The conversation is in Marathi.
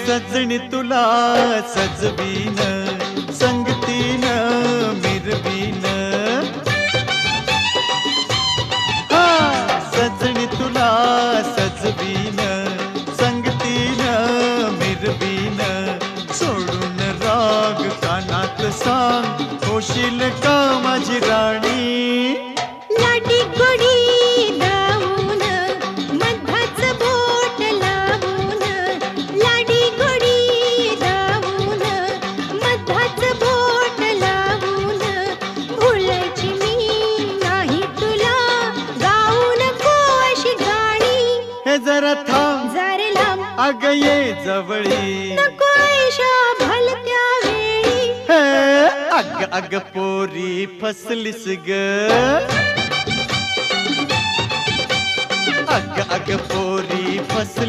सजणी तुला सजवीन, संगतीन मिरवीन. हा सजणी तुला सजवीन, संगतीन मिरवीन. सोडून राग कानात सांग, होशील का माझी राणी. लाडी गोडी दावून मधाच बोट लावून, लाडी गोडी दावून मधाच बोट लावून. भुलायची मी नाही तुला, गाऊ नको अशी गाणी. हे जरा थांब जारे लांब अग ये जवळी. नको ऐशा भलत्या वेळी. हे अग अग पोरी फसलीस ग. अग अग पोरी फसलीस